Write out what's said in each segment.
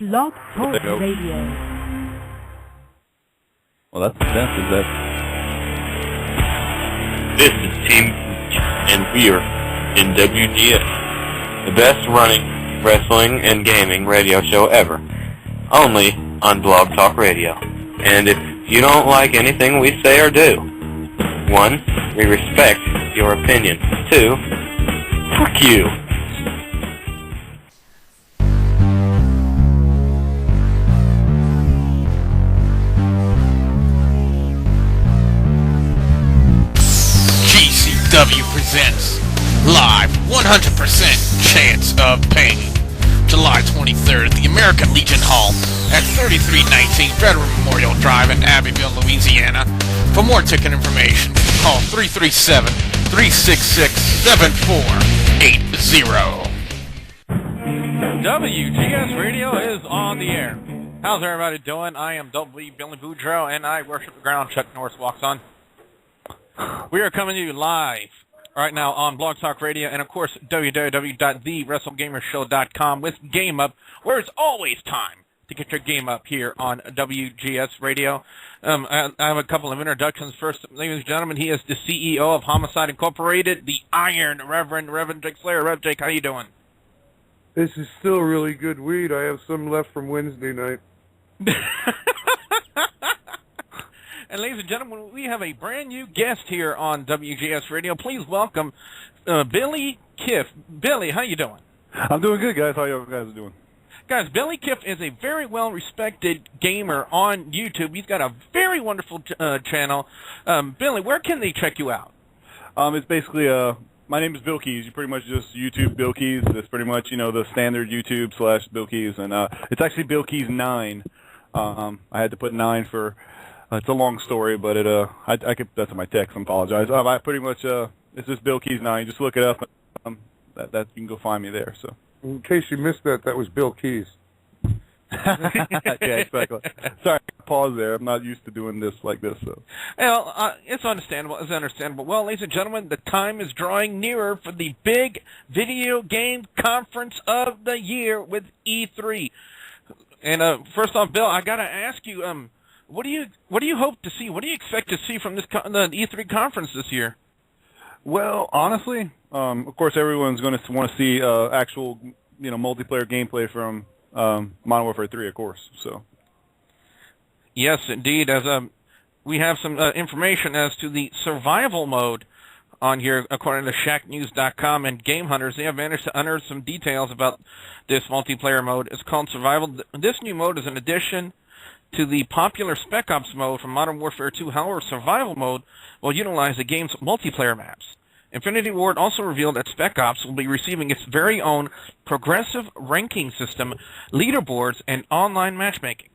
Blog Talk Radio. Well, that's the sense, is that... This is Team and we're in WGS, the best running wrestling and gaming radio show ever, only on Blog Talk Radio. And if you don't like anything we say or do, 1, we respect your opinion. 2, fuck you. GCW presents live 100% chance of pain. July 23rd at the American Legion Hall at 3319 Veteran Memorial Drive in Abbeville, Louisiana. For more ticket information, call 337-366-7480. WGS Radio is on the air. How's everybody doing? I am Billy Boudreaux, and I worship the ground Chuck Norris walks on. We are coming to you live right now on Blog Talk Radio and, of course, www.thewrestlegamershow.com with GameUP, where it's always time to get your game up here on WGS Radio. I have a couple of introductions. First, ladies and gentlemen, he is the CEO of Homicide Incorporated, the Iron Reverend Jake Slayer. Rev Jake, how you doing? This is still really good weed. I have some left from Wednesday night. And ladies and gentlemen, we have a brand new guest here on WGS Radio. Please welcome Billy Kiff. Billy, how you doing? I'm doing good, guys. How you guys doing? Guys, Billy Kiff is a very well-respected gamer on YouTube. He's got a very wonderful channel. Billy, where can they check you out? It's basically, my name is Bill Keys. You pretty much just YouTube Bill Keys. It's pretty much, the standard YouTube / Bill Keys. And it's actually Bill Keys 9. I had to put 9 for... it's a long story, but I could, that's in my text. I apologize. I pretty much, it's just Bill Keys 9. Just look it up. That you can go find me there. So, in case you missed that was Bill Keys. Yeah, exactly. Sorry, pause there. I'm not used to doing this like this. So, well, it's understandable. It's understandable. Well, ladies and gentlemen, the time is drawing nearer for the big video game conference of the year with E3. And first off, Bill, I gotta ask you, what do you hope to see? What do you expect to see from the E3 conference this year? Well, honestly, of course, everyone's going to want to see actual, multiplayer gameplay from Modern Warfare 3, of course. So, yes, indeed. As we have some information as to the survival mode on here, according to ShackNews.com and Game Hunters. They have managed to unearth some details about this multiplayer mode. It's called Survival. This new mode is an addition to the popular Spec Ops mode from Modern Warfare 2. However, Survival mode will utilize the game's multiplayer maps. Infinity Ward also revealed that Spec Ops will be receiving its very own progressive ranking system, leaderboards, and online matchmaking.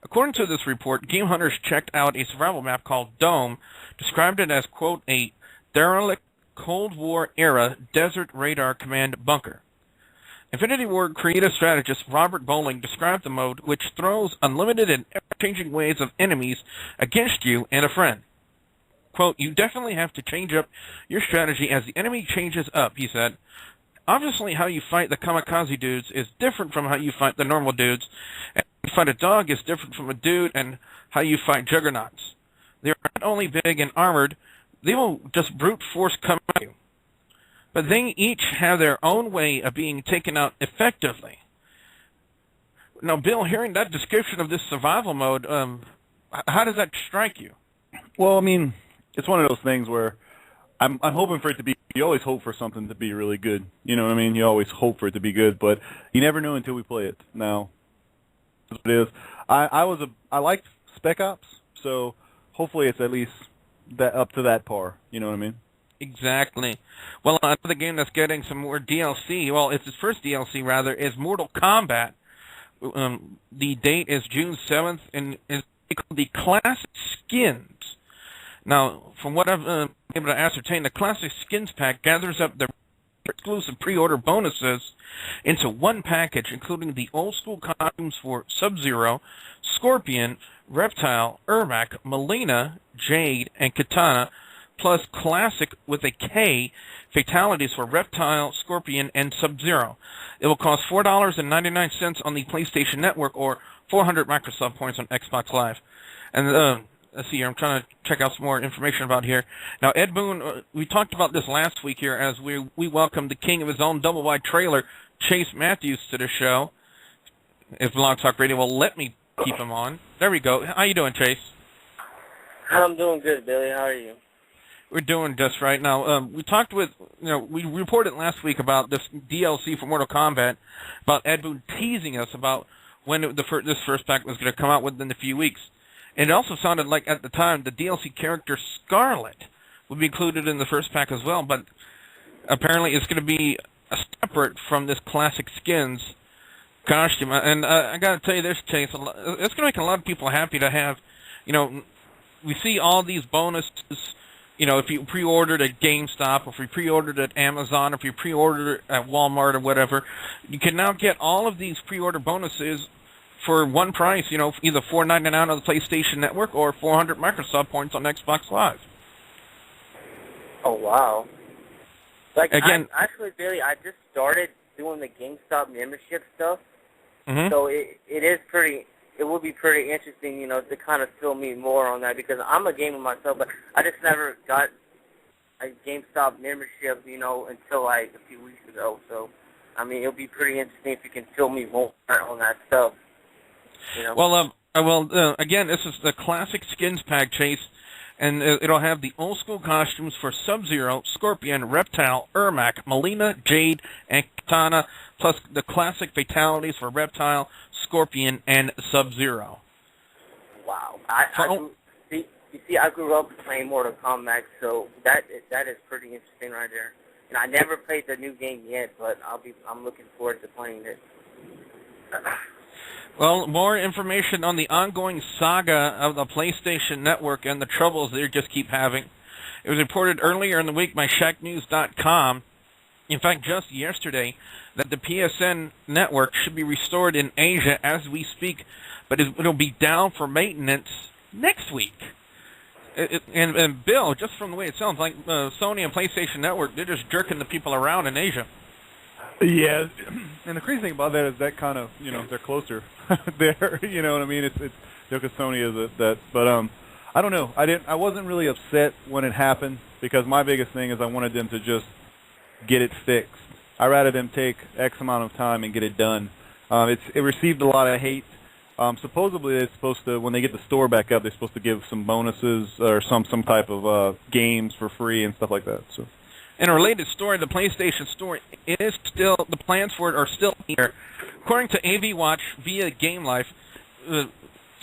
According to this report, Game Hunters checked out a survival map called Dome, described it as, quote, a derelict Cold War-era desert radar command bunker. Infinity Ward creative strategist Robert Bowling described the mode, which throws unlimited and ever-changing waves of enemies against you and a friend. Quote, you definitely have to change up your strategy as the enemy changes up, he said. Obviously, how you fight the kamikaze dudes is different from how you fight the normal dudes, and how you fight a dog is different from a dude, and how you fight juggernauts. They are not only big and armored, they will just brute force come at you. But they each have their own way of being taken out effectively. Now, Bill, hearing that description of this survival mode, how does that strike you? Well, I mean, it's one of those things where I'm hoping for it to be. You always hope for something to be really good. You know what I mean? You always hope for it to be good, but you never know until we play it. Now, it is. I liked Spec Ops, so hopefully it's at least that up to that par. You know what I mean? Exactly. Well, another game that's getting some more DLC, well, it's its first DLC, rather, is Mortal Kombat. The date is June 7th, and it's called the Classic Skins. Now, from what I've been able to ascertain, the Classic Skins pack gathers up the exclusive pre-order bonuses into one package, including the old-school costumes for Sub-Zero, Scorpion, Reptile, Ermac, Melina, Jade, and Katana, plus Classic with a K fatalities for Reptile, Scorpion, and Sub-Zero. It will cost $4.99 on the PlayStation Network or 400 Microsoft points on Xbox Live. And let's see here, I'm trying to check out some more information about here. Now, Ed Boon, we talked about this last week here as we welcomed the king of his own double-wide trailer, Chase Matthews, to the show. If Blog Talk Radio will let me keep him on. There we go. How you doing, Chase? I'm doing good, Billy. How are you? We're doing just right. Now, we talked with, we reported last week about this DLC for Mortal Kombat, about Ed Boon teasing us about when this first pack was going to come out within a few weeks. And it also sounded like, at the time, the DLC character Scarlet would be included in the first pack as well, but apparently it's going to be separate from this Classic Skins costume. And I got to tell you this, Chase, it's going to make a lot of people happy to have, we see all these bonuses, if you pre-ordered at GameStop, or if you pre-ordered at Amazon, or if you pre-ordered at Walmart or whatever, you can now get all of these pre-order bonuses for one price, either $4.99 on the PlayStation Network or 400 Microsoft points on Xbox Live. Oh, wow. Again, actually, Billy, I just started doing the GameStop membership stuff, so it would be pretty interesting, to kind of fill me more on that, because I'm a gamer myself, but I just never got a GameStop membership, until a few weeks ago. So, it'll be pretty interesting if you can fill me more on that stuff. Well, again, this is the Classic Skins pack, Chase, and it'll have the old school costumes for Sub-Zero, Scorpion, Reptile, Ermac, Melina, Jade, and Katana, plus the classic fatalities for Reptile, Scorpion, and Sub-Zero. Wow. I grew up playing Mortal Kombat, so that is pretty interesting right there. And I never played the new game yet, but I'm looking forward to playing it. Well, more information on the ongoing saga of the PlayStation Network and the troubles they just keep having. It was reported earlier in the week by ShackNews.com, in fact, just yesterday, that the PSN network should be restored in Asia as we speak, but it'll be down for maintenance next week. And Bill, just from the way it sounds like Sony and PlayStation Network, they're just jerking the people around in Asia. Yeah, and the crazy thing about that is that kind of, they're closer there, you know what I mean? It's because Sony is that, but I don't know. I wasn't really upset when it happened, because my biggest thing is I wanted them to just get it fixed. I'd rather them take X amount of time and get it done. It received a lot of hate. Supposedly they're supposed to, when they get the store back up, they're supposed to give some bonuses or some type of games for free and stuff like that. So. In a related story, the PlayStation Store is still, the plans for it are still here. According to AV Watch via GameLife, the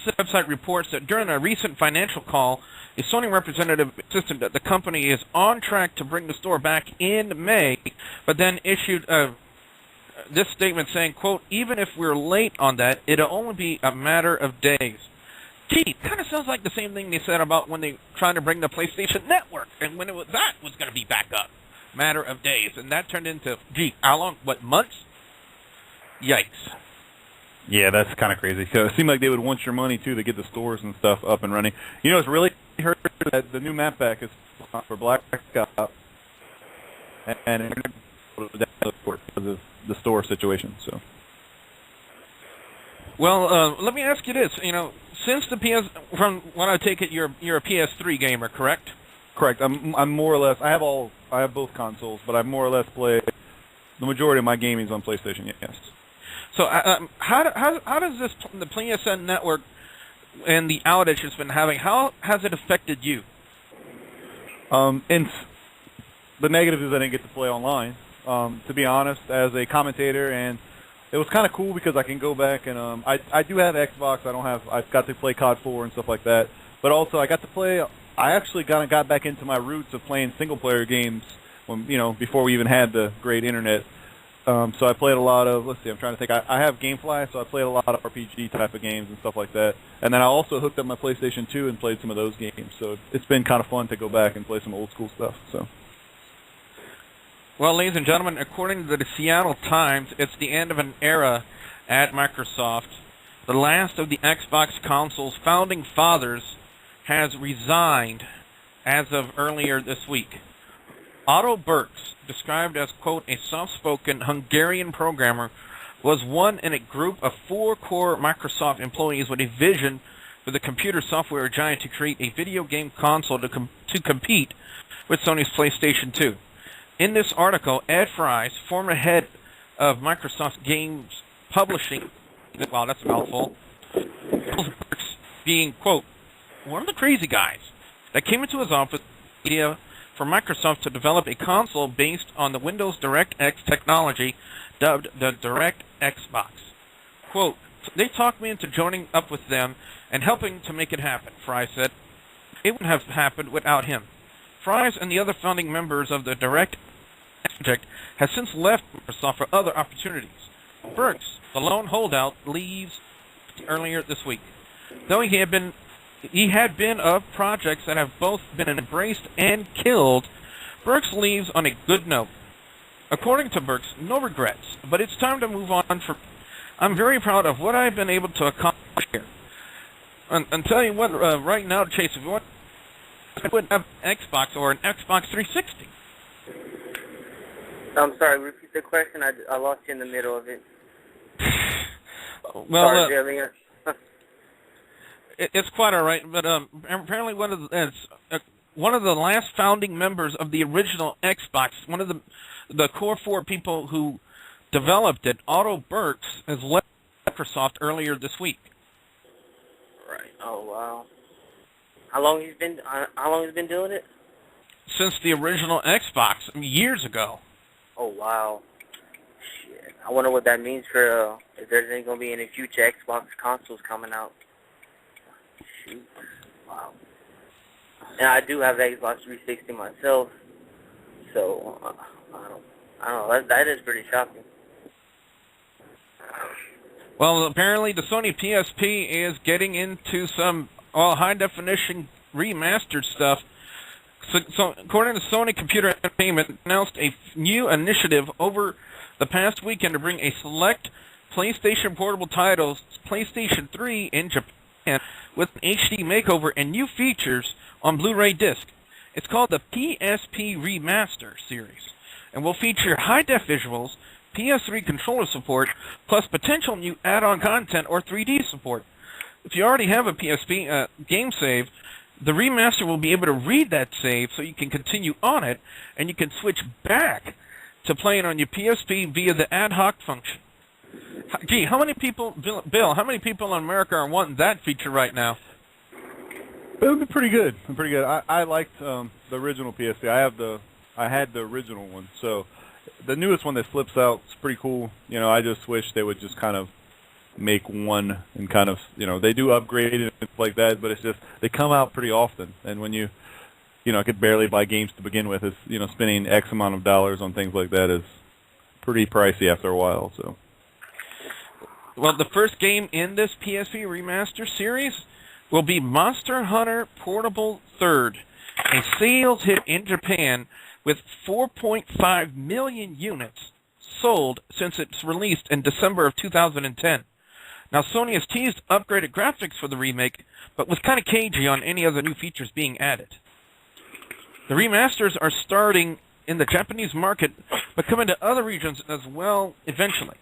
website reports that during a recent financial call, a Sony representative insisted that the company is on track to bring the store back in May, but then issued this statement saying, quote, even if we're late on that, it'll only be a matter of days. Gee, kind of sounds like the same thing they said about when they tried to bring the PlayStation Network, and when that was going to be back up. Matter of days. And that turned into, how long? What, months? Yikes. Yeah, that's kind of crazy. So it seemed like they would want your money, too, to get the stores and stuff up and running. It's really hurt that the new map pack is for Black Ops, and it's because of the store situation, so. Well, let me ask you this. Since the from what I take it, you're a PS3 gamer, correct? Correct. I'm more or less. I have both consoles, but I more or less play the majority of my gaming is on PlayStation. Yes. So how does the PSN network and the outage it's been having, how has it affected you? And the negative is I didn't get to play online. To be honest, as a commentator, and it was kind of cool because I can go back and I do have Xbox. I've got to play COD 4 and stuff like that. But also I got to play. I actually kind of got back into my roots of playing single-player games when before we even had the great internet. So I played a lot of. Let's see, I'm trying to think. I have GameFly, so I played a lot of RPG type of games and stuff like that. And then I also hooked up my PlayStation 2 and played some of those games. So it's been kind of fun to go back and play some old school stuff. So. Well, ladies and gentlemen, according to the Seattle Times, it's the end of an era at Microsoft. The last of the Xbox console's founding fathers has resigned as of earlier this week. Otto Berks, described as, quote, a soft-spoken Hungarian programmer, was one in a group of 4 core Microsoft employees with a vision for the computer software giant to create a video game console to compete with Sony's PlayStation 2. In this article, Ed Fries, former head of Microsoft's games publishing, wow, that's a mouthful, being, quote, one of the crazy guys that came into his office with the idea for Microsoft to develop a console based on the Windows DirectX technology dubbed the DirectX Box. Quote, they talked me into joining up with them and helping to make it happen, Fry said. It wouldn't have happened without him. Fries and the other founding members of the DirectX project has since left Microsoft for other opportunities. Berks, the lone holdout, leaves earlier this week. Though he had been of projects that have both been embraced and killed, Berks leaves on a good note. According to Berks, no regrets, but it's time to move on. I'm very proud of what I've been able to accomplish here. And tell you what, right now, Chase, if you want, I wouldn't have an Xbox or an Xbox 360. I'm sorry, repeat the question. I lost you in the middle of it. Well, sorry, Jillian. It's quite all right, but apparently one of the last founding members of the original Xbox, one of the core 4 people who developed it, Otto Berks, has left Microsoft earlier this week. Right. Oh wow. How long he's been doing it? Since the original Xbox, years ago. Oh wow. Shit. I wonder what that means for if there's going to be any future Xbox consoles coming out. Shoot. Wow. And I do have Xbox 360 myself, so I don't know. That is pretty shocking. Well, apparently the Sony PSP is getting into some high-definition remastered stuff. So according to Sony Computer Entertainment, announced a new initiative over the past weekend to bring a select PlayStation portable titles, PlayStation 3 in Japan, with an HD makeover and new features on Blu-ray disc. It's called the PSP Remaster series, and will feature high-def visuals, PS3 controller support, plus potential new add-on content or 3D support. If you already have a PSP game save, the remaster will be able to read that save so you can continue on it, and you can switch back to playing on your PSP via the ad hoc function. Gee, how many people, Bill, how many people in America are wanting that feature right now? It would be pretty good. I liked the original PSP. I had the original one, so the newest one that flips out is pretty cool. You know, I just wish they would just kind of make one and kind of, you know, they do upgrade it and stuff like that, but it's just they come out pretty often, and when I could barely buy games to begin with. It's, you know, spending X amount of dollars on things like that is pretty pricey after a while. So, well, the first game in this PSP Remaster series will be Monster Hunter Portable 3rd, a sales hit in Japan with 4.5 million units sold since its released in December of 2010. Now, Sony has teased upgraded graphics for the remake, but was kind of cagey on any other new features being added. The remasters are starting in the Japanese market, but coming to other regions as well eventually.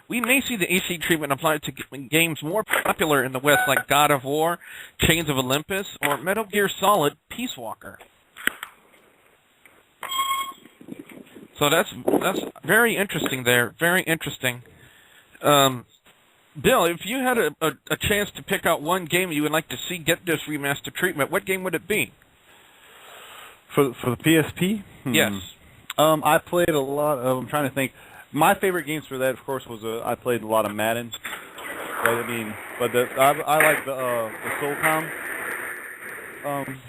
We may see the HD treatment applied to games more popular in the West, like God of War, Chains of Olympus, or Metal Gear Solid Peace Walker. So that's very interesting there, very interesting. Bill, if you had a chance to pick out one game you would like to see get this remaster treatment, what game would it be? For the PSP? Yes. I played a lot of, I'm trying to think. My favorite games for that, of course, was I played a lot of Madden. But I like the SOCOM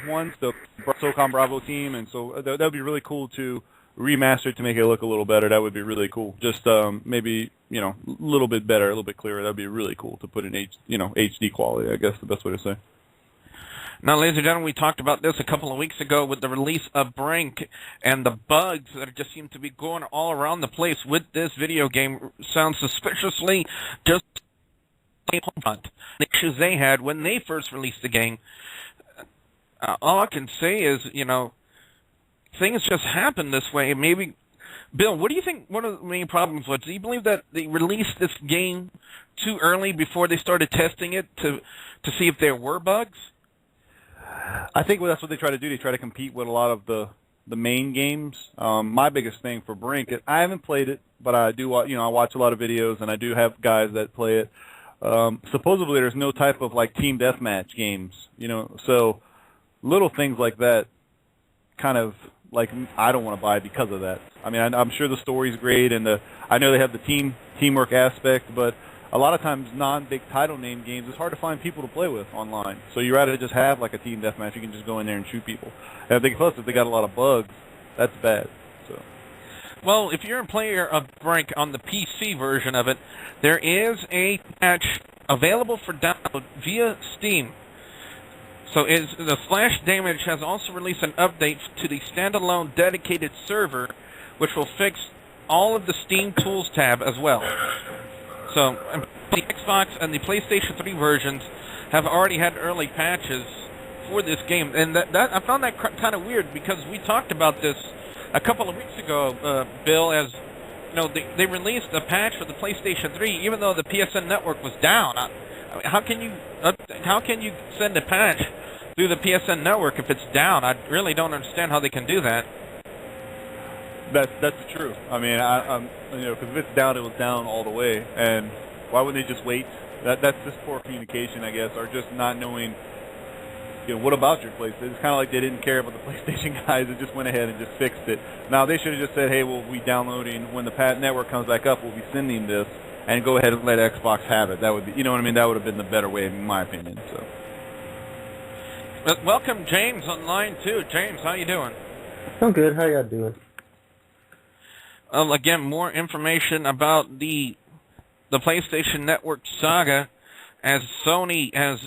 ones, the SOCOM Bravo team, and so that would be really cool to remaster to make it look a little better. That would be really cool. Just maybe, you know, a little bit better, a little bit clearer. That would be really cool to put in HD quality, I guess the best way to say. Now, ladies and gentlemen, we talked about this a couple of weeks ago with the release of Brink, and the bugs that just seem to be going all around the place with this video game sound suspiciously just like the issues they had when they first released the game. All I can say is, things just happen this way. Maybe, Bill, what do you think one of the main problems was? Do you believe that they released this game too early before they started testing it to see if there were bugs? I think that's what they try to do. They try to compete with a lot of the main games. My biggest thing for Brink is I haven't played it, but I do. I watch a lot of videos, and I do have guys that play it. Supposedly, there's no type of like team deathmatch games. So little things like that, kind of like I don't want to buy because of that. I mean, I'm sure the story's great, and I know they have the teamwork aspect, but a lot of times non-big title name games, it's hard to find people to play with online. So you'd rather just have like a team deathmatch. You can just go in there and shoot people. And if they got a lot of bugs, that's bad. So. Well, if you're a player of Brink on the PC version of it, there is a patch available for download via Steam. So the Splash Damage has also released an update to the standalone dedicated server, which will fix all of the Steam Tools tab as well. So the Xbox and the PlayStation 3 versions have already had early patches for this game, and that I found that kind of weird because we talked about this a couple of weeks ago, Bill. As they released a patch for the PlayStation 3, even though the PSN network was down. How can you send a patch through the PSN network if it's down? I really don't understand how they can do that. That's true. I mean, because if it's down, it was down all the way. And why wouldn't they just wait? That's just poor communication, I guess, or just not knowing. What about your place? It's kind of like they didn't care about the PlayStation guys. They just went ahead and just fixed it. Now they should have just said, "Hey, we'll be downloading when the network comes back up. We'll be sending this, and go ahead and let Xbox have it." That would be, you know what I mean? That would have been the better way, in my opinion. So. Welcome, James, on line 2. James, how you doing? I'm good. How y'all doing? Again, more information about the PlayStation Network saga, as Sony has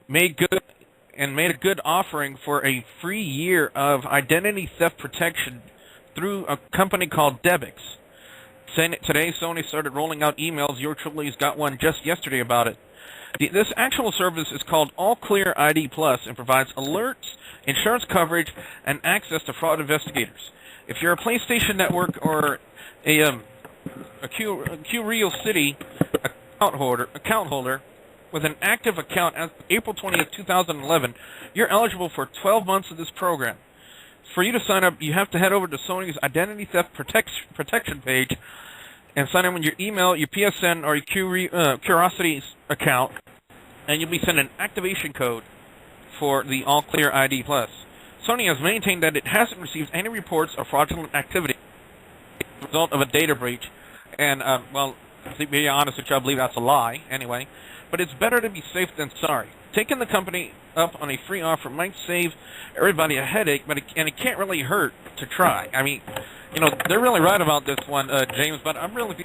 made a good offering for a free year of identity theft protection through a company called Debix. Today, Sony started rolling out emails. Your truly's got one just yesterday about it. This actual service is called All Clear ID Plus and provides alerts, insurance coverage, and access to fraud investigators. If you're a PlayStation Network or a Q-Real City account holder with an active account as of April 20th, 2011, you're eligible for 12 months of this program. For you to sign up, you have to head over to Sony's Identity Theft Protection page and sign in with your email, your PSN, or your Curiosity's account, and you'll be sent an activation code for the All Clear ID Plus. Sony has maintained that it hasn't received any reports of fraudulent activity as a result of a data breach. And, to be honest with you, I believe that's a lie, anyway. But it's better to be safe than sorry. Taking the company up on a free offer might save everybody a headache, but it can't really hurt to try. I mean, they're really right about this one, James, but I'm really...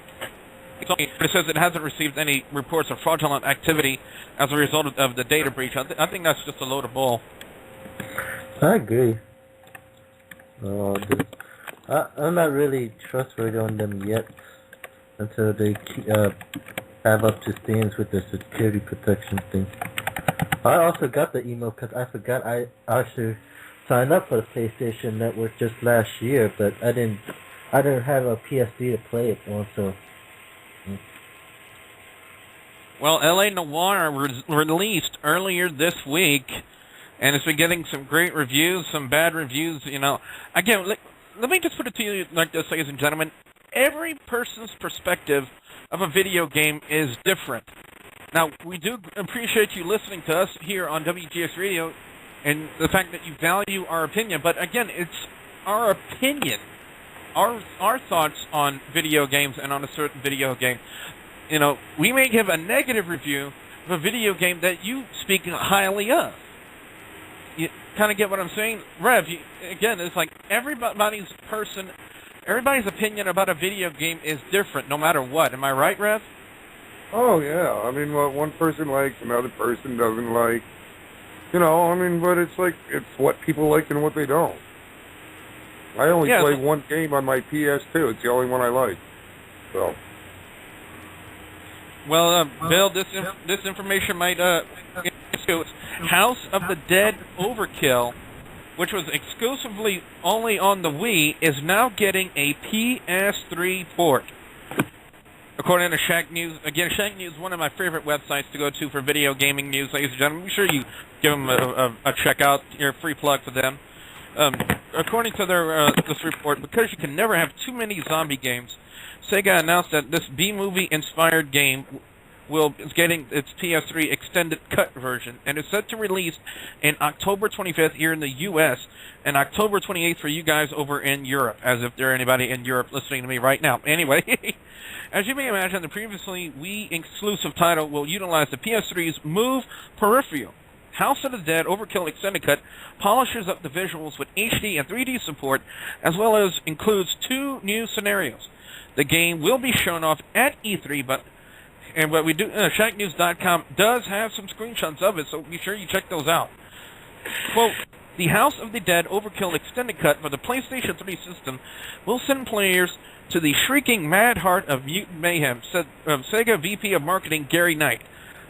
It says it hasn't received any reports of fraudulent activity as a result of the data breach. I think that's just a load of bull. I agree. I'm not really trustworthy on them yet until they have up to stands with the security protection thing. I also got the email because I forgot I actually signed up for the PlayStation Network just last year, but I didn't have a PSD to play it on, so. Well, LA Noire released earlier this week, and it's been getting some great reviews, some bad reviews, Again, let me just put it to you like this, ladies and gentlemen. Every person's perspective of a video game is different. Now, we do appreciate you listening to us here on WGS Radio and the fact that you value our opinion. But again, it's our opinion, our thoughts on video games and on a certain video game. We may give a negative review of a video game that you speak highly of. You kind of get what I'm saying? Rev, again, it's like everybody's opinion about a video game is different no matter what. Am I right, Rev? Oh, yeah. I mean, what one person likes, another person doesn't like. But it's what people like and what they don't. I only play one game on my PS2. It's the only one I like. So. Well, Bill, this information might PS2, House of the Dead Overkill, which was exclusively only on the Wii, is now getting a PS3 port. According to Shack News, again, Shack News is one of my favorite websites to go to for video gaming news, ladies and gentlemen. Be sure you give them a check out, your free plug for them. According to their this report, because you can never have too many zombie games, Sega announced that this B-movie-inspired game is getting its PS3 extended cut version, and is set to release in October 25th here in the U.S. and October 28th for you guys over in Europe, as if there are anybody in Europe listening to me right now. Anyway, as you may imagine, the previously Wii exclusive title will utilize the PS3's Move peripheral. House of the Dead Overkill Extended Cut polishes up the visuals with HD and 3D support, as well as includes 2 new scenarios. The game will be shown off at E3, but what we do, ShackNews.com does have some screenshots of it, so be sure you check those out. Quote, the House of the Dead Overkill Extended Cut for the PlayStation 3 system will send players to the shrieking mad heart of mutant mayhem, said Sega VP of Marketing Gary Knight.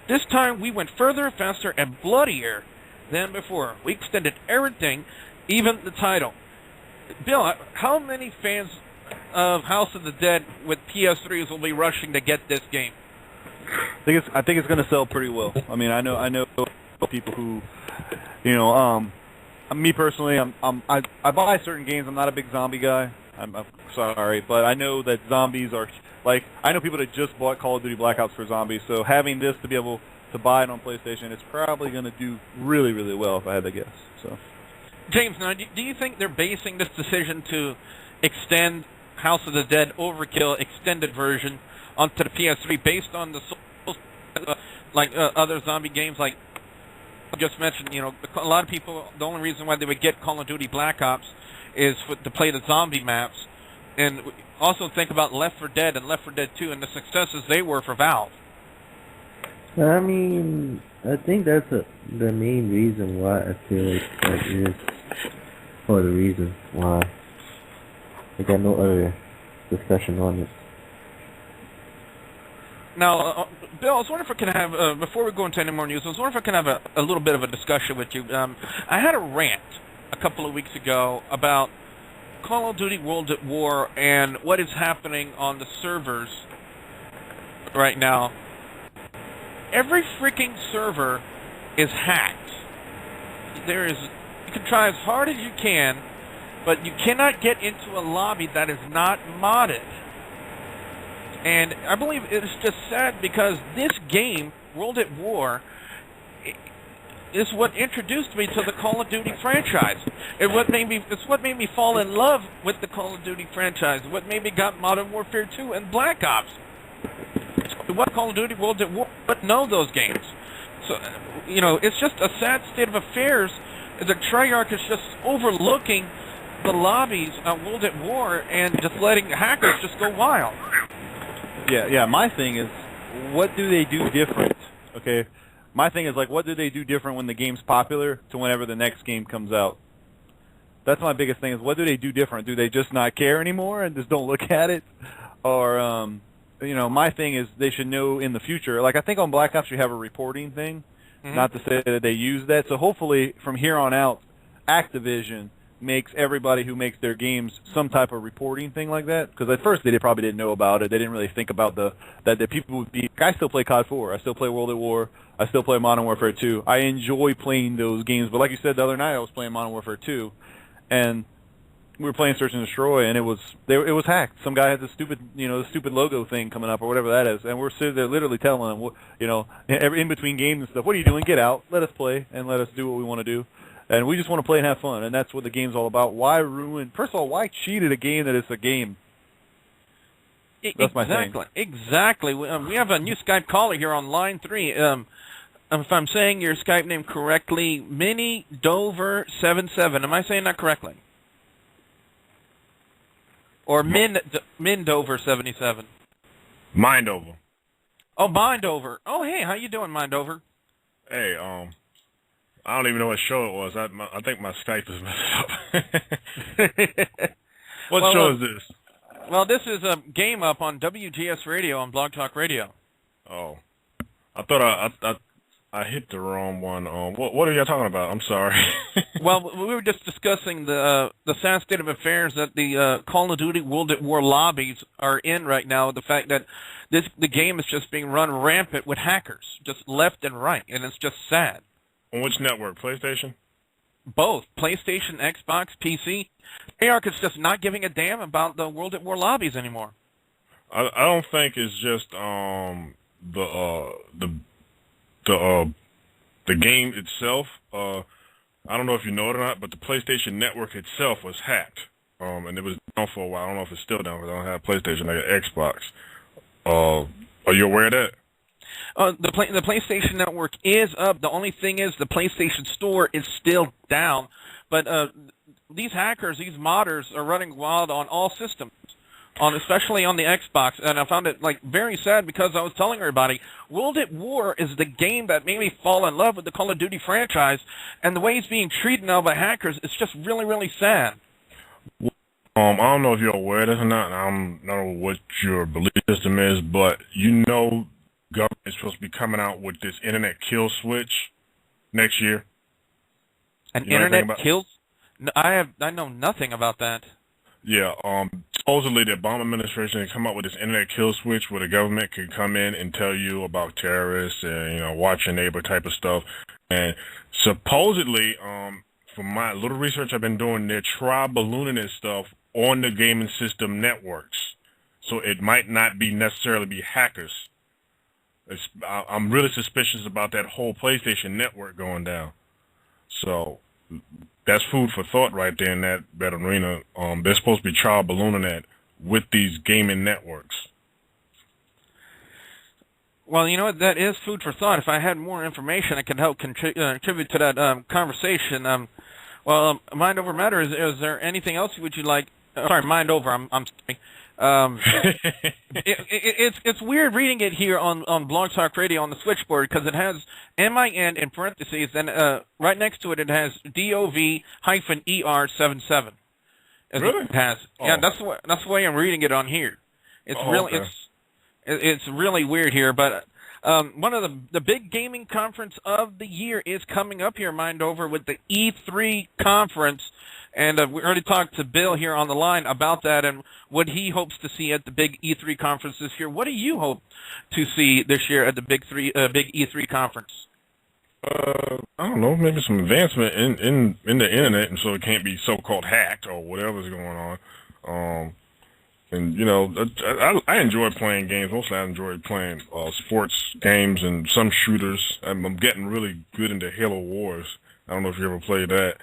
This time we went further, faster, and bloodier than before. We extended everything, even the title. Bill, how many fans of House of the Dead with PS3s will be rushing to get this game? I think it's going to sell pretty well. I mean, I know people who, me personally, I buy certain games. I'm not a big zombie guy. I'm sorry, but I know that zombies are like, I know people that just bought Call of Duty Black Ops for zombies. So having this to be able to buy it on PlayStation, it's probably going to do really, really well if I had to guess. So, James, now do you think they're basing this decision to extend House of the Dead Overkill extended version onto the PS3 based on the other zombie games like I just mentioned? A lot of people, the only reason why they would get Call of Duty Black Ops is to play the zombie maps, and also think about Left 4 Dead and Left 4 Dead 2 and the successes they were for Valve. I mean, I think that's the main reason why I feel like that is, or the reason why. I got no other discussion on it. Now, Bill, I was wondering if I can have, before we go into any more news, I was wondering if I can have a little bit of a discussion with you. I had a rant a couple of weeks ago about Call of Duty World at War and what is happening on the servers right now. Every freaking server is hacked. You can try as hard as you can, but you cannot get into a lobby that is not modded. And I believe it is just sad because this game, World at War, is what introduced me to the Call of Duty franchise. It's what made me fall in love with the Call of Duty franchise. What made me got Modern Warfare 2 and Black Ops. What Call of Duty World at War, but know those games. So, it's just a sad state of affairs. The Treyarch is just overlooking the lobbies on World at War and just letting hackers just go wild. Yeah. My thing is, what do they do different? Okay. My thing is, what do they do different when the game's popular to whenever the next game comes out? That's my biggest thing, is what do they do different? Do they just not care anymore and just don't look at it? Or, my thing is they should know in the future. I think on Black Ops you have a reporting thing, not to say that they use that. So hopefully from here on out, Activision makes everybody who makes their games some type of reporting thing like that. Because at first they probably didn't know about it. They didn't really think about that people would be. I still play COD 4. I still play World at War. I still play Modern Warfare 2. I enjoy playing those games. But like you said the other night, I was playing Modern Warfare 2, and we were playing Search and Destroy, and it was hacked. Some guy had the stupid logo thing coming up or whatever that is, and we're sitting there literally telling them, in between games and stuff, what are you doing? Get out, let us play, and let us do what we want to do. And we just want to play and have fun, and that's what the game's all about. Why ruin? First of all, why cheat at a game that is a game? That's my thing. Exactly. We have a new Skype caller here on line 3. If I'm saying your Skype name correctly, Minnie Dover 77. Am I saying that correctly? Or Min Dover 77? Mindover. Oh, Mindover. Oh, hey, how you doing, Mindover? Hey, I don't even know what show it was. I think my Skype is messed up. What show is this? Well, this is a GameUP on WGS Radio on Blog Talk Radio. Oh, I thought I hit the wrong one. What are y'all talking about? I'm sorry. Well, we were just discussing the sad state of affairs that the Call of Duty World at War lobbies are in right now. The fact that the game is just being run rampant with hackers, just left and right, and it's just sad. On which network? PlayStation? Both PlayStation, Xbox, PC. Treyarch is just not giving a damn about the World at War lobbies anymore. I don't think it's just the game itself. I don't know if you know it or not, but the PlayStation Network itself was hacked, and it was down for a while. I don't know if it's still down because I don't have PlayStation. I got Xbox. Are you aware of that? The PlayStation Network is up. The only thing is the PlayStation Store is still down. But these hackers, these modders, are running wild on all systems, especially on the Xbox. And I found it very sad because I was telling everybody, World at War is the game that made me fall in love with the Call of Duty franchise, and the way it's being treated now by hackers is just really, really sad. I don't know if you're aware of this or not. I don't know what your belief system is, but government is supposed to be coming out with this internet kill switch next year. An internet kill? No, I know nothing about that. Yeah, supposedly the Obama administration had come up with this internet kill switch where the government could come in and tell you about terrorists and, watch your neighbor type of stuff. And supposedly, from my little research I've been doing, they're ballooning this stuff on the gaming system networks. So it might not necessarily be hackers. I'm really suspicious about that whole PlayStation network going down. So that's food for thought right there in that arena. They're supposed to be child ballooning that with these gaming networks. Well, you know what? That is food for thought. If I had more information, I could help contribute to that conversation. Mind over matter. Is there anything else would you like? Sorry, mind over. I'm sorry. It's weird reading it here on Blog Talk Radio on the switchboard because it has MIN in parentheses, and right next to it has DOV-ER77. Really? It has. Oh. Yeah, that's the way I'm reading it on here. It's it's really weird here, but one of the big gaming conference of the year is coming up here, mind over, with the E3 conference. And we already talked to Bill here on the line about that and what he hopes to see at the big E3 conference this year. What do you hope to see this year at the big E3 conference? I don't know, maybe some advancement in the internet, and so it can't be so-called hacked or whatever's going on. And I enjoy playing games. Mostly I enjoy playing sports games and some shooters. I'm getting really good into Halo Wars. I don't know if you ever played that.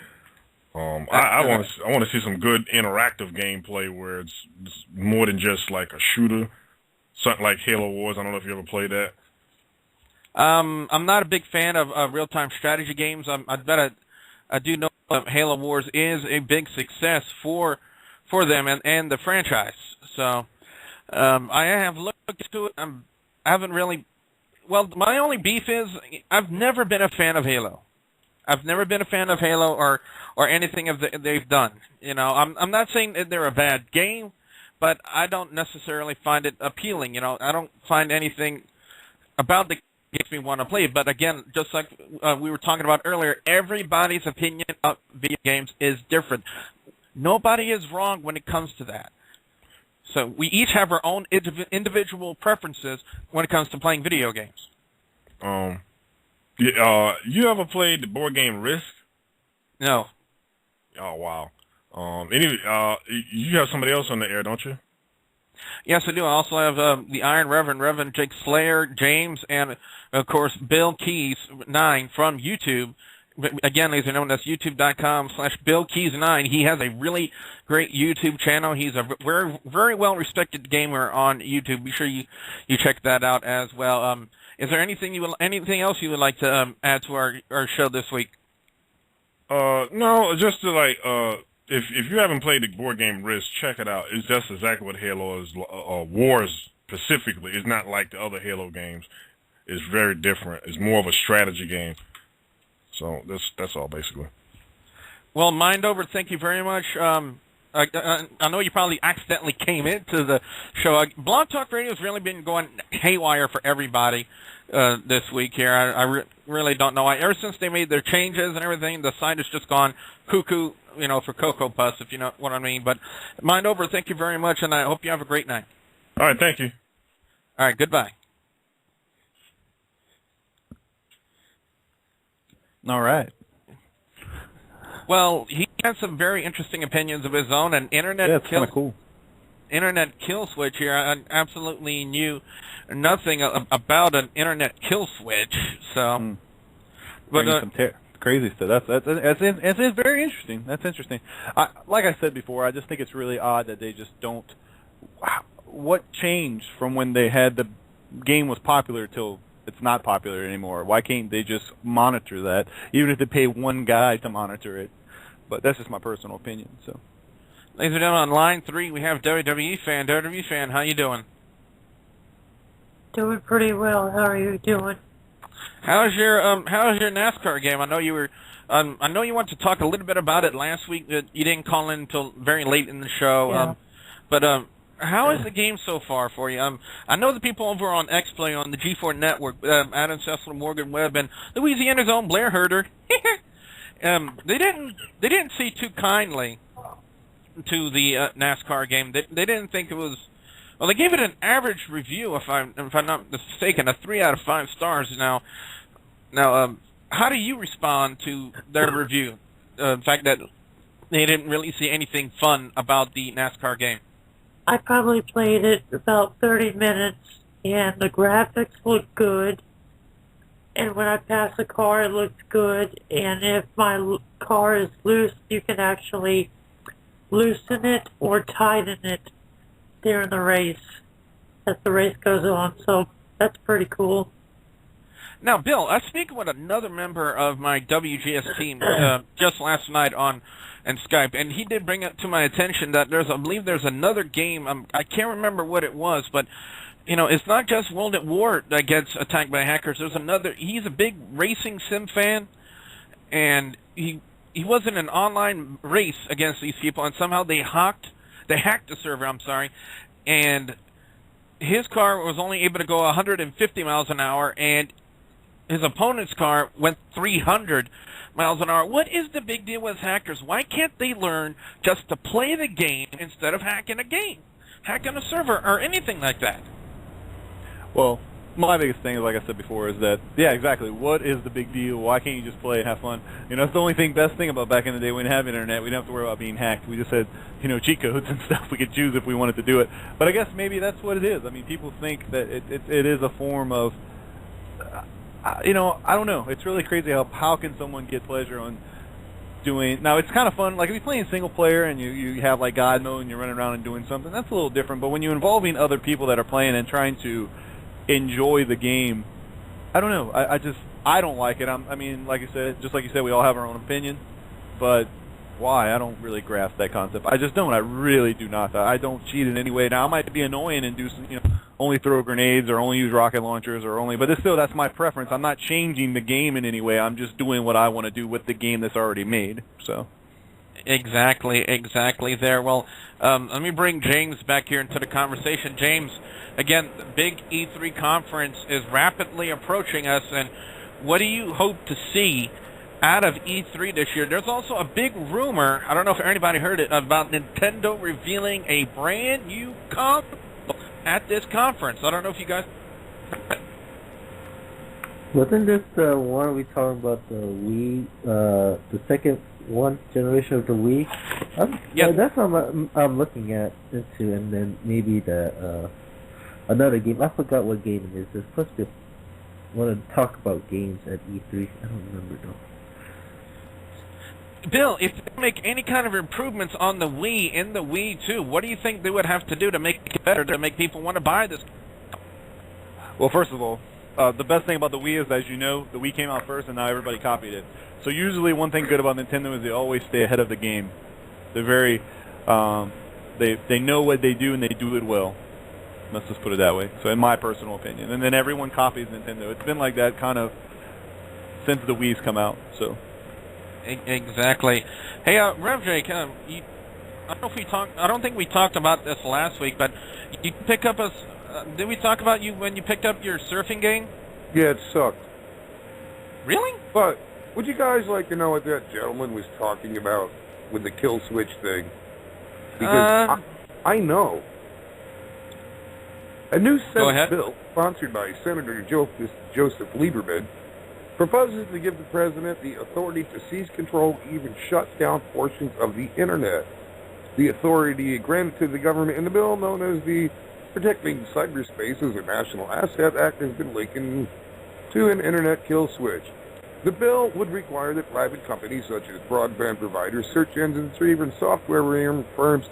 I want to see some good interactive gameplay where it's more than just like a shooter, something like Halo Wars. I don't know if you ever played that. I'm not a big fan of real-time strategy games. I do know Halo Wars is a big success for them and the franchise. So I have looked into it. I haven't really. Well, my only beef is I've never been a fan of Halo. I've never been a fan of Halo or anything they've done. I'm not saying that they're a bad game, but I don't necessarily find it appealing. I don't find anything about the game makes me want to play. But again, just like we were talking about earlier, everybody's opinion of video games is different. Nobody is wrong when it comes to that. So we each have our own individual preferences when it comes to playing video games. You ever played the board game Risk? No. Oh, wow. You have somebody else on the air, don't you? Yes, I do. I also have the Iron Reverend Jake Slayer, James, and, of course, Bill Keys 9 from YouTube. Again, ladies and gentlemen, that's youtube.com/BillKeys9. He has a really great YouTube channel. He's a very, very well-respected gamer on YouTube. Be sure you check that out as well. Is there anything else you would like to add to our show this week? No, just to if you haven't played the board game Risk, check it out. It's just exactly what Halo is. Wars specifically, it's not like the other Halo games. It's very different. It's more of a strategy game. So that's all basically. Well, Mind Over, thank you very much. I know you probably accidentally came into the show. Blog Talk Radio has really been going haywire for everybody this week here. really don't know. Ever since they made their changes and everything, the site has just gone cuckoo, for Cocoa Puffs, if you know what I mean. But Mind Over, thank you very much, and I hope you have a great night. All right, thank you. All right, goodbye. All right. Well, he has some very interesting opinions of his own, and it's kind of cool. Internet kill switch here. I absolutely knew nothing about an internet kill switch. So, but some crazy stuff. That's very interesting. That's interesting. Like I said before, I just think it's really odd that they just don't. What changed from when they had the game was popular till it's not popular anymore? Why can't they just monitor that, even if they pay one guy to monitor it? But that's just my personal opinion. So. Ladies and gentlemen, on line 3, we have WWE Fan. WWE Fan, how you doing? Doing pretty well. How are you doing? How's your NASCAR game? I know you were. I know you wanted to talk a little bit about it last week. That you didn't call in until very late in the show. Yeah. But how is the game so far for you? I know the people over on X-Play on the G4 Network, Adam Cecil, Morgan Webb, and Louisiana's own Blair Herder. They didn't see too kindly to the NASCAR game. They didn't think it was. Well, they gave it an average review, if I'm not mistaken, a 3 out of 5 stars. Now, how do you respond to their review? The fact that they didn't really see anything fun about the NASCAR game. I probably played it about 30 minutes, and the graphics looked good. And when I pass a car, it looks good. And if my car is loose, you can actually loosen it or tighten it during the race as the race goes on. So that's pretty cool. Now, Bill, I was speaking with another member of my WGS team just last night on Skype, and he did bring it to my attention that I believe there's another game. I can't remember what it was, but it's not just World at War that gets attacked by hackers. There's another. He's a big racing sim fan, and he was in an online race against these people, and somehow they hacked the server. I'm sorry, and his car was only able to go 150 miles an hour, and his opponent's car went 300 miles an hour. What is the big deal with hackers? Why can't they learn just to play the game instead of hacking a game, hacking a server, or anything like that? Well, my biggest thing, like I said before, is that, yeah, exactly, what is the big deal? Why can't you just play and have fun? It's the only best thing about back in the day when we didn't have internet. We didn't have to worry about being hacked. We just had, cheat codes and stuff we could choose if we wanted to do it. But I guess maybe that's what it is. I mean, people think that it is a form of, I don't know. It's really crazy how can someone get pleasure on doing. Now, it's kind of fun. Like, if you're playing single player and you have, like, God mode and you're running around and doing something, that's a little different. But when you're involving other people that are playing and trying to enjoy the game, I don't know. I don't like it. I mean, like you said, we all have our own opinion. But why? I don't really grasp that concept. I just don't. I really do not. I don't cheat in any way. Now, I might be annoying and do some, only throw grenades or only use rocket launchers or only, but that's my preference. I'm not changing the game in any way. I'm just doing what I want to do with the game that's already made. So. Exactly there. Well, let me bring James back here into the conversation. James, again, the big E3 conference is rapidly approaching us, and what do you hope to see out of E3 this year? There's also a big rumor, I don't know if anybody heard it, about Nintendo revealing a brand new console at this conference. I don't know if you guys... Wasn't this the one we talking about, the Wii, the second generation of the Wii? Yeah, that's what I'm looking at into, and then maybe the another game. I forgot what game it is. It's supposed to want to talk about games at E3. I don't remember though. Bill, if they make any kind of improvements on the Wii in the Wii 2, what do you think they would have to do to make it better, to make people want to buy this? Well, first of all, the best thing about the Wii is, as you know, the Wii came out first and now everybody copied it. So usually one thing good about Nintendo is they always stay ahead of the game. They're very, they know what they do and they do it well. Let's just put it that way. So in my personal opinion. And then everyone copies Nintendo. It's been like that kind of since the Wii's come out, so. Exactly. Hey, Rev Jake, I don't think we talked about this last week, but you pick up did we talk about you when you picked up your surfing game? Yeah, it sucked. Really? But would you guys like to know what that gentleman was talking about with the kill switch thing? Because I know. A new Senate bill, sponsored by Senator Joseph Lieberman, proposes to give the president the authority to seize control, even shut down portions of the Internet. The authority granted to the government in the bill, known as the Protecting Cyberspace as a National Asset Act, has been likened to an Internet kill switch. The bill would require that private companies such as broadband providers, search engines, or even software firms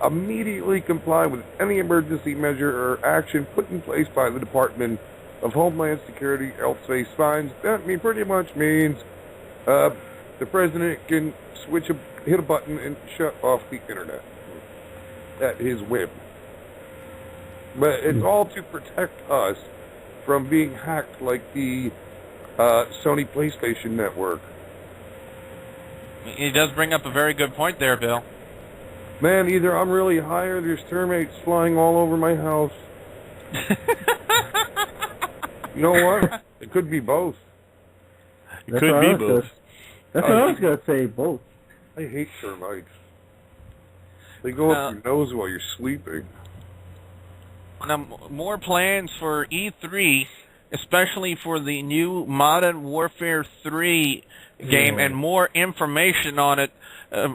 immediately comply with any emergency measure or action put in place by the Department of Homeland Security, else face fines. That pretty much means the president can hit a button and shut off the Internet at his whim. But it's all to protect us from being hacked like the Sony PlayStation Network. He does bring up a very good point there, Bill. Man, either I'm really high or there's termites flying all over my house. You know what? It could be both. It could be both. That's what I was going to say, both. I hate termites. They go up your nose while you're sleeping. Now, more plans for E3, especially for the new Modern Warfare 3 game, and more information on it.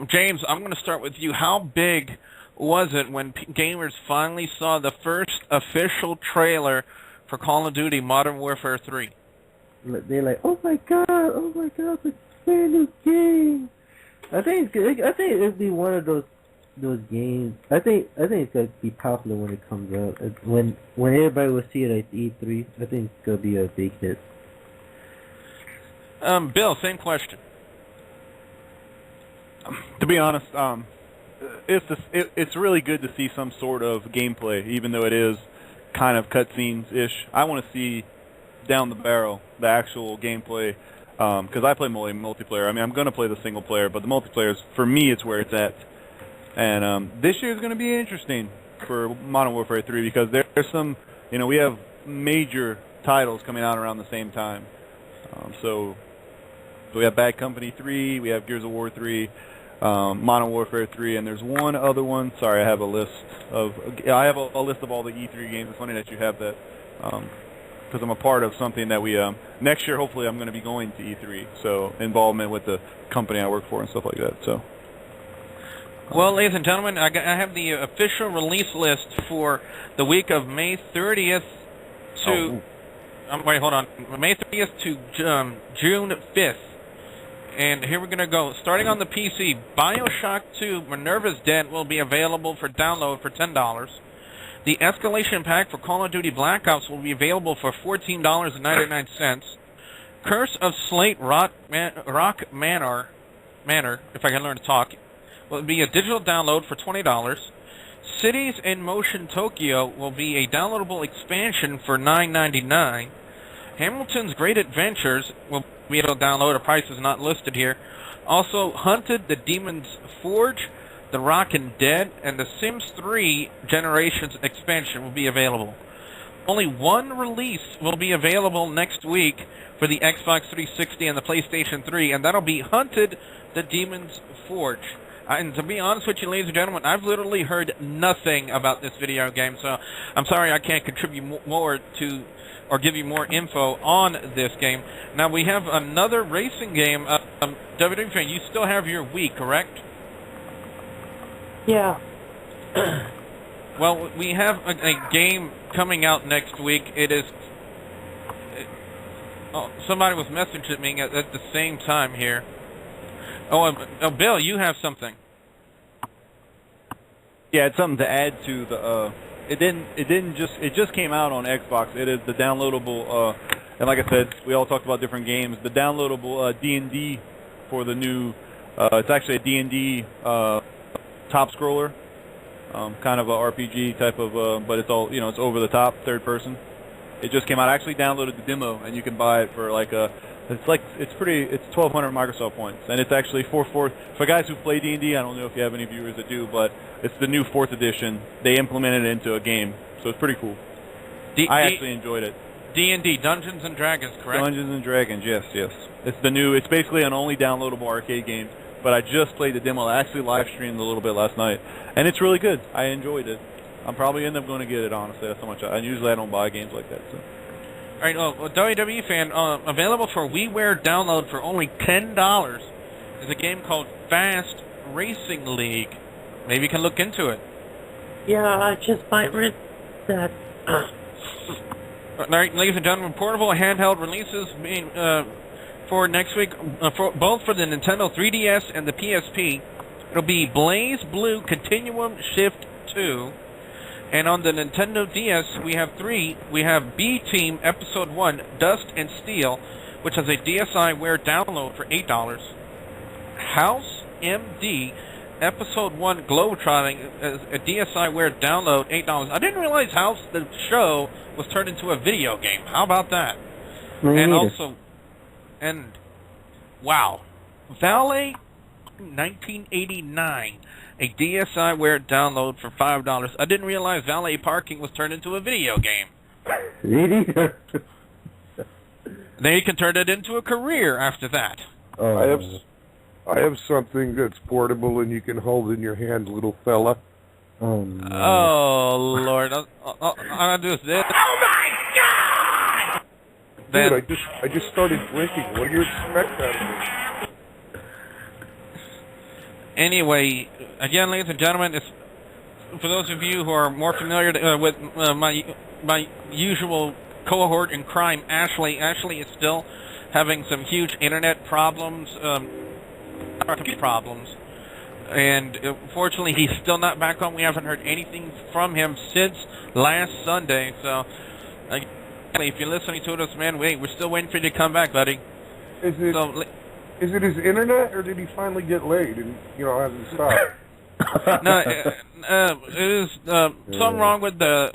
James, I'm going to start with you. How big was it when gamers finally saw the first official trailer for Call of Duty Modern Warfare 3? They're like, oh my god, it's a brand new game. I think it'd be one of those games. I think it's gonna be popular when it comes out. When everybody will see it at E3, I think it's gonna be a big hit. Bill, same question. To be honest, it's really good to see some sort of gameplay, even though it is kind of cutscenes-ish. I want to see down the barrel the actual gameplay, because I play multiplayer. I mean, I'm going to play the single player, but the multiplayer, for me, it's where it's at. And this year is going to be interesting for Modern Warfare 3 because there's some, we have major titles coming out around the same time. So we have Bad Company 3, we have Gears of War 3, Modern Warfare 3, and there's one other one. Sorry, I have a list of all the E3 games. It's funny that you have that because I'm a part of something that we next year. Hopefully, I'm going to be going to E3, so involvement with the company I work for and stuff like that. So. Well, ladies and gentlemen, I have the official release list for the week of May 30th to... wait, hold on. May 30th to June 5th. And here we're going to go. Starting on the PC, BioShock 2 Minerva's Dead will be available for download for $10. The Escalation Pack for Call of Duty Black Ops will be available for $14.99. Curse of Slate Rock Manor, if I can learn to talk, will be a digital download for $20. Cities in Motion Tokyo will be a downloadable expansion for $9.99. Hamilton's Great Adventures will be able to download. A price is not listed here. Also, Hunted, The Demon's Forge, The Rockin' Dead, and The Sims 3 Generations expansion will be available. Only one release will be available next week for the Xbox 360 and the PlayStation 3, and that'll be Hunted, The Demon's Forge. And to be honest with you, ladies and gentlemen, I've literally heard nothing about this video game, so I'm sorry I can't contribute more to or give you more info on this game. Now, we have another racing game. WWE fan, you still have your Wii, correct? Yeah. Well, we have a game coming out next week. It is... somebody was messaging me at the same time here. Oh, Bill, you have something. Yeah, it's something to add to the. It just came out on Xbox. It is the downloadable, and like I said, we all talked about different games. The downloadable D&D for the new. It's actually a D&D top scroller, kind of a RPG type of, but it's all it's over the top, third person. It just came out. I actually downloaded the demo, and you can buy it for like a. It's 1,200 Microsoft points, and it's actually for guys who play D&D. I don't know if you have any viewers that do, but it's the new 4th edition. They implemented it into a game, so it's pretty cool. I actually enjoyed it. D&D, Dungeons and Dragons, correct? Dungeons and Dragons, yes. It's basically an only downloadable arcade game, but I just played the demo. I actually live streamed a little bit last night, and it's really good. I enjoyed it. I'm probably end up going to get it, honestly. That's how much usually I don't buy games like that. So. All right, WWE fan, available for WiiWare download for only $10 is a game called Fast Racing League. Maybe you can look into it. Yeah, I just might read that. All right, ladies and gentlemen, portable handheld releases being for next week, both for the Nintendo 3DS and the PSP. It'll be Blaze Blue Continuum Shift 2. And on the Nintendo DS, we have 3. We have B-Team Episode 1, Dust and Steel, which has a DSiWare download for $8. House MD Episode 1 Globetrotting is a DSiWare download, $8. I didn't realize House, the show, was turned into a video game. How about that? Wow. Valet 1989, a DSiWare download for $5. I didn't realize valet parking was turned into a video game. Then you can turn it into a career after that. I have something that's portable and you can hold in your hand, little fella. Oh, no. Oh, Lord. All I do is this. Oh, my God! Dude, I just started drinking. What do you expect out of me? Anyway, again, ladies and gentlemen, it's, for those of you who are more familiar with my usual cohort in crime, Ashley. Ashley is still having some huge internet problems, and fortunately he's still not back home. We haven't heard anything from him since last Sunday, so if you're listening to us, man, we're still waiting for you to come back, buddy. Is it his internet, or did he finally get laid and, hasn't stopped? No, it is something wrong with the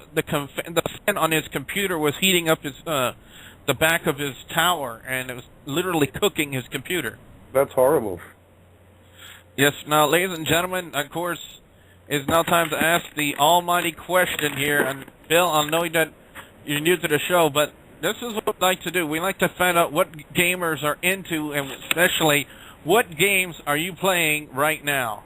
fan on his computer was heating up his the back of his tower, and it was literally cooking his computer. That's horrible. Yes. Now, ladies and gentlemen, of course, it's now time to ask the almighty question here. And Bill, I know that you're new to the show, but this is what we like to do. We like to find out what gamers are into, and especially what games are you playing right now.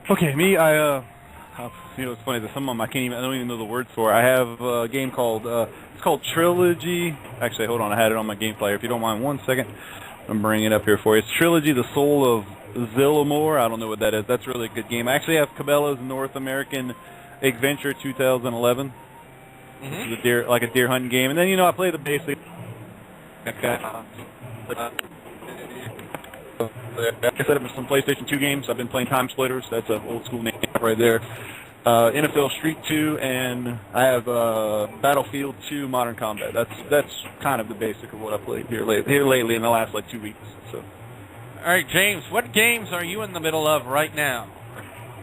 Okay, me, it's funny that some of them I don't even know the words for. I have a game called it's called Trilogy. Actually, hold on, I had it on my game player. If you don't mind, 1 second, I'm bringing it up here for you. It's Trilogy: The Soul of Zillamore. I don't know what that is. That's a really good game. I actually have Cabela's North American Adventure 2011. Mm-hmm. It's a deer hunting game, and then I play the basic. I set up some PlayStation 2 games. I've been playing Time Splitters. That's an old school name right there. NFL Street 2, and I have Battlefield 2 Modern Combat. That's kind of the basic of what I played here lately in the last 2 weeks. So. All right, James, what games are you in the middle of right now?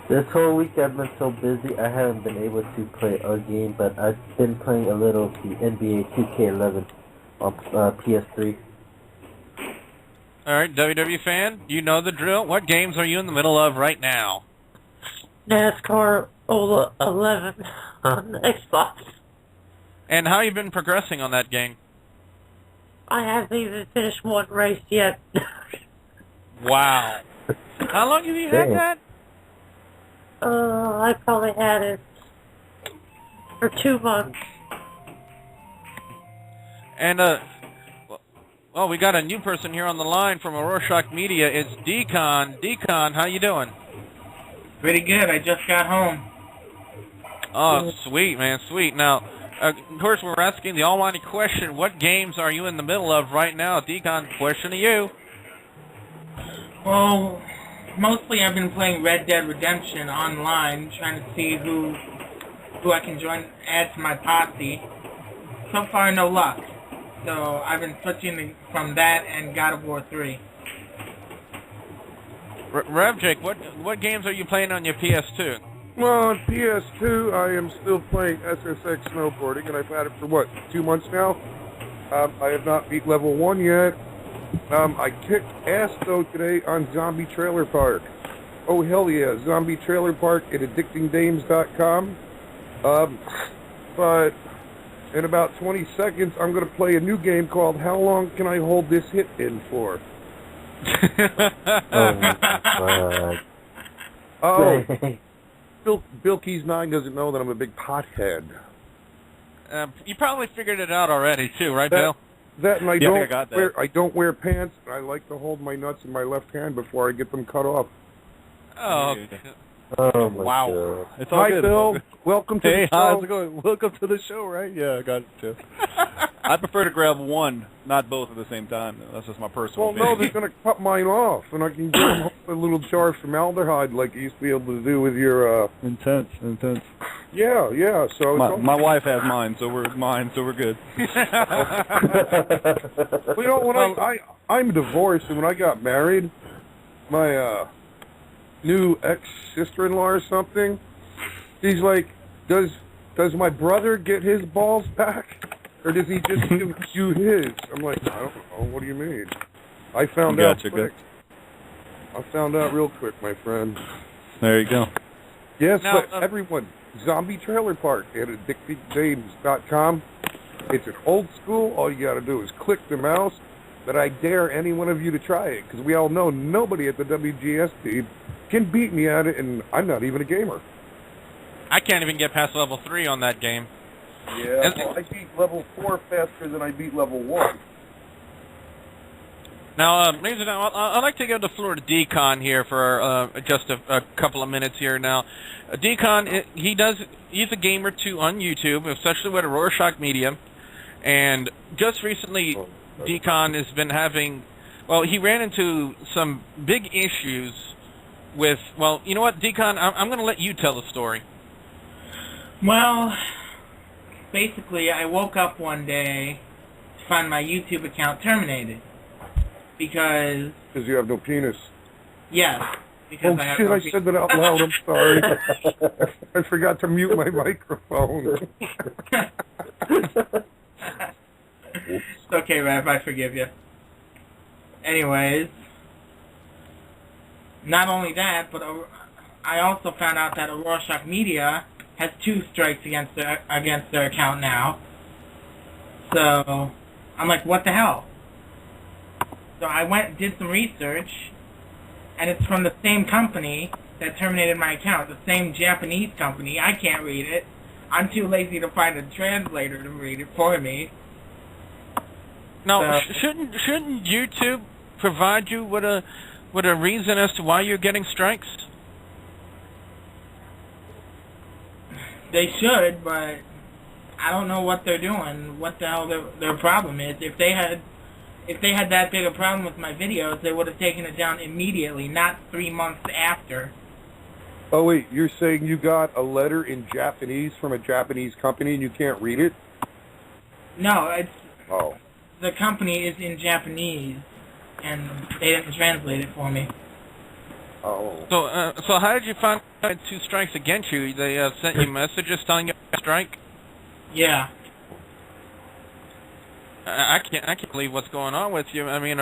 This whole week I've been so busy I haven't been able to play a game, but I've been playing a little of the NBA 2K11 on PS3. All right, WWE fan, you know the drill. What games are you in the middle of right now? NASCAR 11 on the Xbox. And how you been progressing on that game? I haven't even finished one race yet. Wow. How long have you had that? I probably had it for 2 months. And, well, we got a new person here on the line from Rorschach Media. It's Decon. Decon, how you doing? Pretty good. I just got home. Oh, sweet, man, sweet. Now, of course, we're asking the almighty question, what games are you in the middle of right now? Decon, question to you. Well, mostly I've been playing Red Dead Redemption online, trying to see who I can add to my posse. So far, no luck. So I've been switching from that and God of War 3. Revjake, what games are you playing on your PS2? Well, on PS2, I am still playing SSX Snowboarding, and I've had it for, 2 months now? I have not beat level 1 yet. I kicked ass, though, today on Zombie Trailer Park. Oh, hell yeah, Zombie Trailer Park at addictingdames.com. But in about 20 seconds, I'm going to play a new game called How Long Can I Hold This Hit In For? Oh my god. Oh, Bill Keys 9 doesn't know that I'm a big pothead. You probably figured it out already, too, right, Bill? That and I I don't wear pants, and I like to hold my nuts in my left hand before I get them cut off. Oh, okay. Oh my Wow. god. It's all Hi, good. Bill. Welcome to the show. How's it going? Welcome to the show, right? Yeah, I got it, too. I prefer to grab one, not both at the same time. That's just my personal Well, no, opinion. they're going to cut mine off, and I can get them a little jar of formaldehyde like you used to be able to do with your, Intense. Yeah, so... My wife has mine, so we're good. Well, you know, when I'm divorced, and when I got married, my, new ex-sister-in-law or something, he's like, does my brother get his balls back? Or does he just give you his? I'm like, I don't know. What do you mean? I found out quick. I found out real quick, my friend. There you go. Yes, Now, but everyone, Zombie Trailer Park at addictedgames.com. It's an old school. All you got to do is click the mouse. But I dare any one of you to try it, because we all know nobody at the WGS team can beat me at it, and I'm not even a gamer. I can't even get past level 3 on that game. Yeah, well, I beat level 4 faster than I beat level 1. Now, ladies and gentlemen, I'd like to give the floor to Decon here for just a couple of minutes here now. Decon, he's a gamer too on YouTube, especially with Rorschach Media, and just recently, Decon has been having, well, he ran into some big issues with, well, you know what, Decon, I'm going to let you tell the story. Well, basically, I woke up one day to find my YouTube account terminated. Because you have no penis. Yes. Because Oh, I have shit, no I said that out loud. I'm sorry. I forgot to mute my microphone. It's okay, Rev, I forgive you. Anyways, not only that, but I also found out that Rorschach Media has 2 strikes against their account now. So, I'm like, what the hell? So I went and did some research, and it's from the same company that terminated my account, the same Japanese company. I can't read it. I'm too lazy to find a translator to read it for me. Now, shouldn't YouTube provide you with a reason as to why you're getting strikes? They should, but I don't know what they're doing. What the hell their problem is? If they had that big a problem with my videos, they would have taken it down immediately, not 3 months after. Oh, wait, you're saying you got a letter in Japanese from a Japanese company and you can't read it? No, it's... Oh. The company is in Japanese, and they didn't translate it for me. Oh. So how did you find out 2 strikes against you? They sent you messages telling you to strike? Yeah. I can't believe what's going on with you. I mean,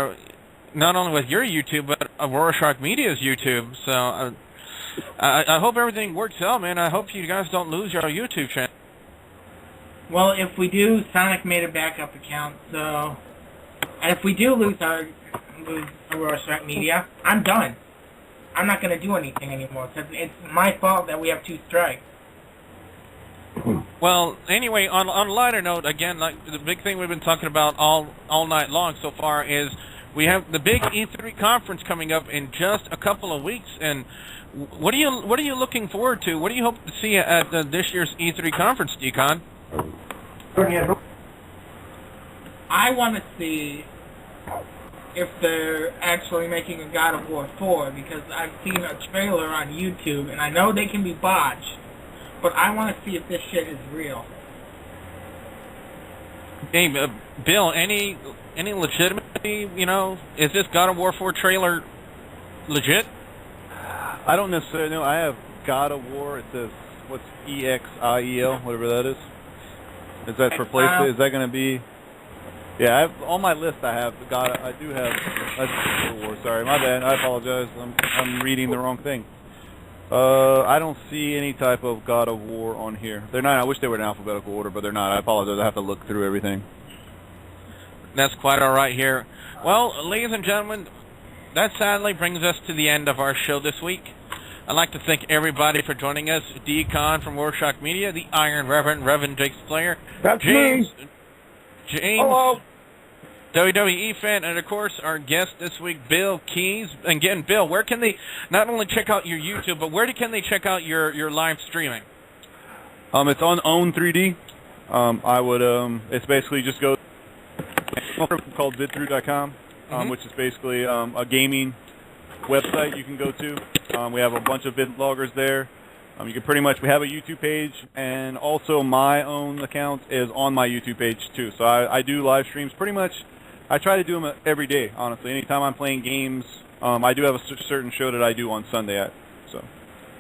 not only with your YouTube, but Rorschach Media's YouTube. So I hope everything works out, man. I hope you guys don't lose your YouTube channel. Well, if we do, Sonic made a backup account, so... And if we do lose Rorschach Media, I'm done. I'm not going to do anything anymore, because it's my fault that we have 2 strikes. Well, anyway, on a lighter note, again, like the big thing we've been talking about all night long so far is we have the big E3 conference coming up in just a couple of weeks, and what are you looking forward to? What do you hope to see at this year's E3 conference, Decon? I want to see if they're actually making a God of War 4, because I've seen a trailer on YouTube, and I know they can be botched, but I want to see if this shit is real. Hey, Bill, any legitimacy, you know, is this God of War 4 trailer legit? I don't necessarily know. I have God of War. It says, what's EXIEL, whatever that is. Is that for PlayStation? Is that going to be... Yeah, I have, on my list I have God. I do have God of War. Sorry, my bad. I apologize. I'm reading the wrong thing. I don't see any type of God of War on here. They're not. I wish they were in alphabetical order, but they're not. I apologize. I have to look through everything. That's quite all right here. Well, ladies and gentlemen, that sadly brings us to the end of our show this week. I'd like to thank everybody for joining us. D-Con from Rorschach Media, the Iron Reverend Jake's Player. That's James. me. James. Hello. WWE fan, and of course our guest this week, Bill Keys. And again, Bill, where can they not only check out your YouTube, but where can they check out your live streaming? It's on Own3D. It's basically just go called vidthrough.com, which is basically a gaming website you can go to. We have a bunch of vid bloggers there. You can pretty much, we have a YouTube page, and also my own account is on my YouTube page too. So I do live streams pretty much. I try to do them every day, honestly. Anytime I'm playing games, I do have a certain show that I do on Sunday.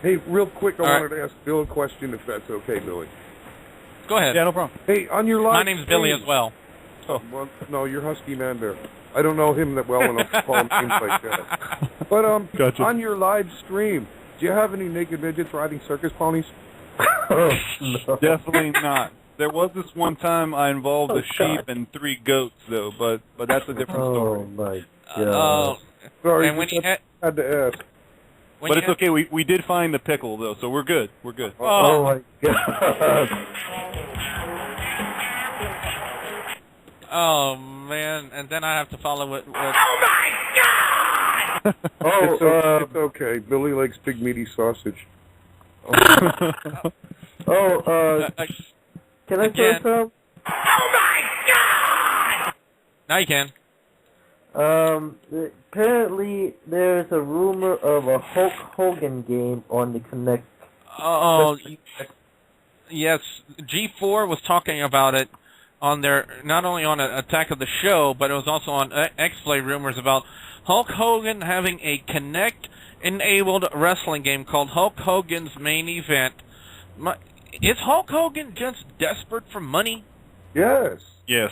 Hey, real quick, I All wanted to ask Bill a question, if that's okay, Billy. Go ahead. Yeah, no problem. Hey, on your live My name's Billy as well. Oh, well, no, you're Husky Man there. I don't know him that well enough to call him names like that. But Gotcha. On your live stream, do you have any naked midgets riding circus ponies? No. Definitely not. There was this one time I involved a sheep and 3 goats, though, but that's a different story. Oh my God. Sorry, And when you had to ask. But it's okay. We did find the pickle, though, so we're good. We're good. Oh my God. Oh man, and then I have to follow it with It's okay. Billy likes big meaty sausage. Can I say something? Now you can. Apparently there's a rumor of a Hulk Hogan game on the Kinect. Oh, yes. G4 was talking about it on their, not only on Attack of the Show, but it was also on X-Play rumors about Hulk Hogan having a Kinect-enabled wrestling game called Hulk Hogan's Main Event. Is Hulk Hogan just desperate for money? Yes. Yes.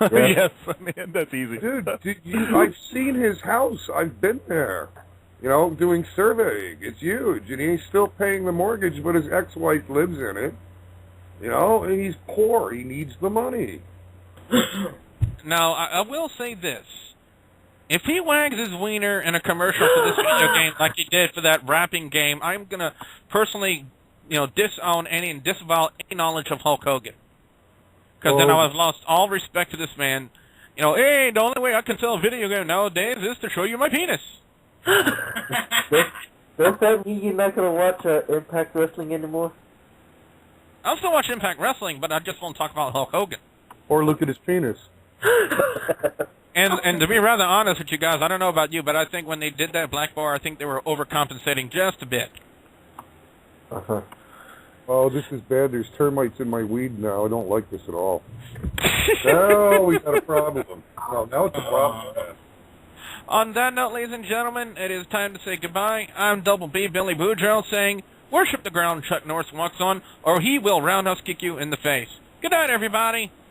Yeah. Yes, man, that's easy. Dude, I've seen his house. I've been there. You know, doing surveying. It's huge. And he's still paying the mortgage, but his ex-wife lives in it. You know, and he's poor. He needs the money. Now, I will say this. If he wags his wiener in a commercial for this video game like he did for that rapping game, I'm going to personally, disown any and disavow any knowledge of Hulk Hogan. Because then I have lost all respect to this man. Hey, the only way I can sell a video game nowadays is to show you my penis. Does that mean you're not going to watch Impact Wrestling anymore? I'll still watch Impact Wrestling, but I just won't talk about Hulk Hogan. Or look at his penis. And to be rather honest with you guys, I don't know about you, but I think when they did that black bar, I think they were overcompensating just a bit. Uh-huh. Oh, this is bad. There's termites in my weed now. I don't like this at all. Now we got a problem. No, now it's a problem. On that note, ladies and gentlemen, it is time to say goodbye. I'm Double B, Billy Boudreaux, saying, worship the ground Chuck Norris walks on, or he will roundhouse kick you in the face. Good night, everybody.